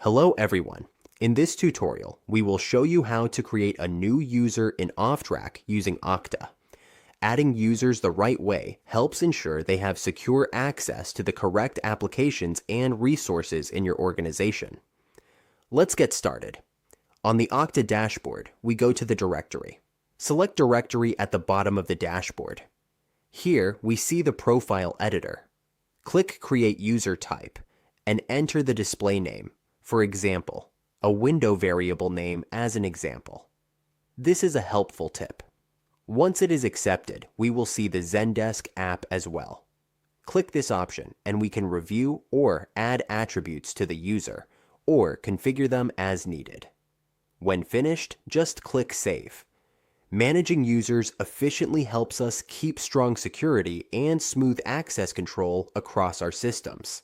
Hello everyone. In this tutorial, we will show you how to create a new user in OffTrack using Okta. Adding users the right way helps ensure they have secure access to the correct applications and resources in your organization. Let's get started. On the Okta dashboard, we go to the directory. Select Directory at the bottom of the dashboard. Here, we see the profile editor. Click Create User Type and enter the display name. For example, a window variable name as an example. This is a helpful tip. Once it is accepted, we will see the Zendesk app as well. Click this option and we can review or add attributes to the user or configure them as needed. When finished, just click Save. Managing users efficiently helps us keep strong security and smooth access control across our systems.